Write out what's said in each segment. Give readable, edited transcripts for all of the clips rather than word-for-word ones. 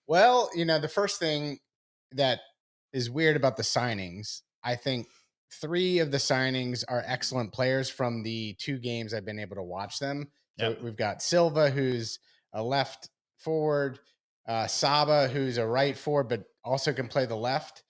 Well, the first thing that is weird about the signings, I think three of the signings are excellent players from the two games I've been able to watch them. So Yep. we've got Silva, who's a left forward, Saba, who's a right forward, but also can play the left.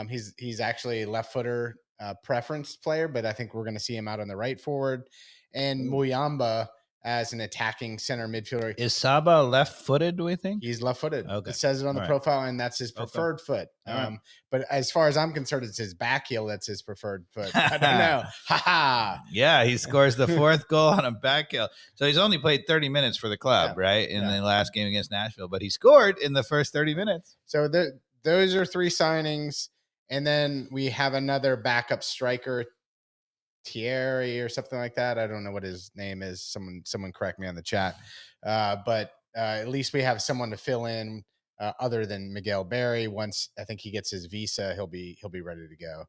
He's actually a left footer preference player, but I think we're going to see him out on the right forward. And Muyamba as an attacking center midfielder. Is Saba left-footed, do we think? He's left-footed. Okay. It says it on the All right. profile, and that's his preferred foot. All right. But as far as I'm concerned, it's his back heel that's his preferred foot. I don't know. Ha ha. Yeah, he scores the fourth goal on a back heel. So he's only played 30 minutes for the club, right, in the last game against Nashville. But he scored in the first 30 minutes. So those are three signings. And then we have another backup striker, Thierry or something like that. I don't know what his name is. Someone correct me on the chat. But at least we have someone to fill in other than Miguel Berry. Once I think he gets his visa, he'll be ready to go.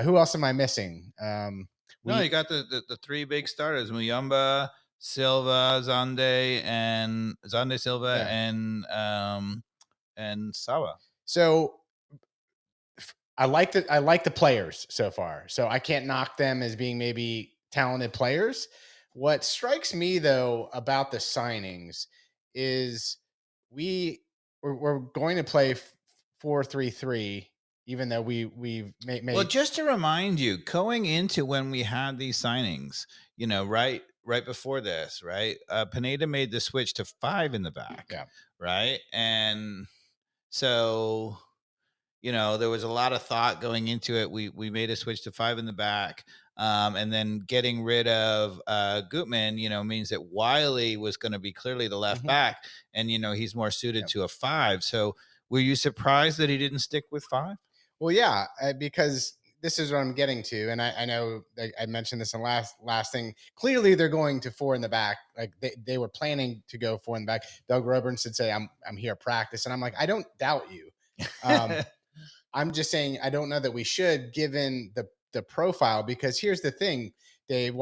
Who else am I missing? No, you got the three big starters: Muyamba, Silva, Zande Silva, and Sawa. So I like the players so far. So I can't knock them as being maybe talented players. What strikes me though about the signings is we're going to play 4-3-3, even though we've made. Well, just to remind you, going into when we had these signings, right before this, right, Pineda made the switch to 5 in the back, right, and so there was a lot of thought going into it. We made a switch to 5 in the back. And then getting rid of Gutman, means that Wiley was going to be clearly the left back, and he's more suited to a 5. So, were you surprised that he didn't stick with 5? Well, yeah, because this is what I'm getting to, and I know I mentioned this in last thing. Clearly, they're going to 4 in the back. Like they were planning to go 4 in the back. Doug Roburn should say, "I'm here practice," and I'm like, I don't doubt you. I'm just saying I don't know that we should, given the profile, because here's the thing, Dave.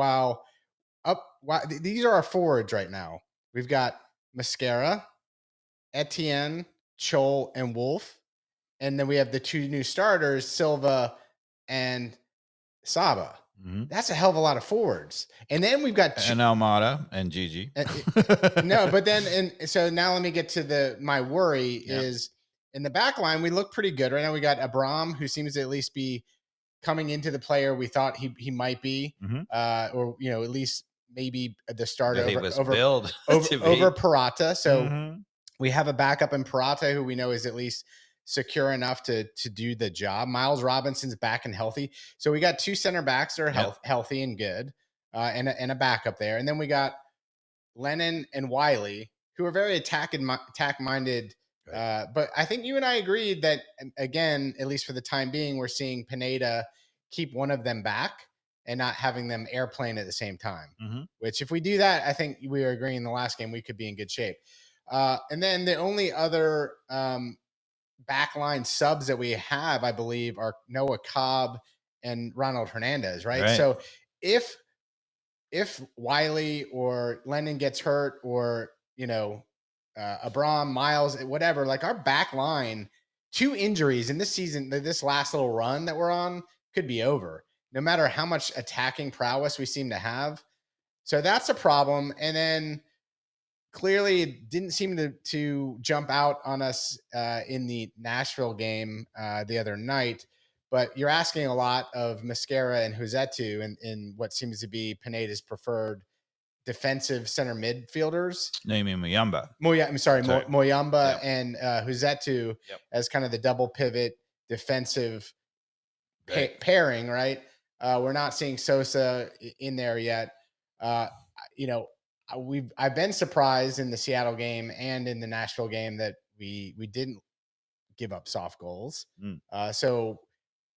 These are our forwards right now. We've got Mascara, Etienne, Chol, and Wolf, and then we have the two new starters, Silva and Saba. Mm-hmm. That's a hell of a lot of forwards. And then we've got and Almada and Gigi. No, but then so now let me get to my worry is in the back line, we look pretty good right now. We got Abram, who seems to at least be coming into the player we thought he might be, or at least maybe the starter over Parata. So we have a backup in Parata who we know is at least secure enough to do the job. Miles Robinson's back and healthy, so we got two center backs that are healthy and good, and a backup there. And then we got Lennon and Wiley, who are very attack minded. But I think you and I agreed that, again, at least for the time being, we're seeing Pineda keep one of them back and not having them airplane at the same time. Which, if we do that, I think we were agreeing in the last game we could be in good shape. And then the only other backline subs that we have, I believe, are Noah Cobb and Ronald Hernandez, right? So if Wiley or Lennon gets hurt, or Abram, Miles, whatever, like our back line, 2 injuries in this season, this last little run that we're on could be over, no matter how much attacking prowess we seem to have. So that's a problem. And then clearly it didn't seem to jump out on us in the Nashville game the other night. But you're asking a lot of Mascara and Huzetu in what seems to be Pineda's preferred defensive center midfielders. No, you mean Muyamba. Muyamba and Huzetu as kind of the double pivot defensive pairing, right? We're not seeing Sosa in there yet. I've been surprised in the Seattle game and in the Nashville game that we didn't give up soft goals. So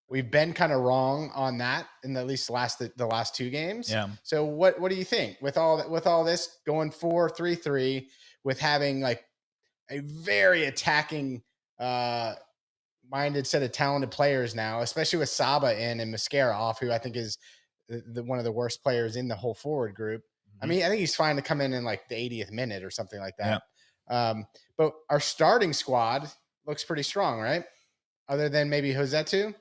we've been kind of wrong on that in at least the last 2 games. Yeah. So what do you think with all this going 4-3-3 with having like a very attacking minded set of talented players now, especially with Saba in and Mascara off, who I think is one of the worst players in the whole forward group. I mean, I think he's fine to come in like the 80th minute or something like that. But our starting squad looks pretty strong, right? Other than maybe Josetu.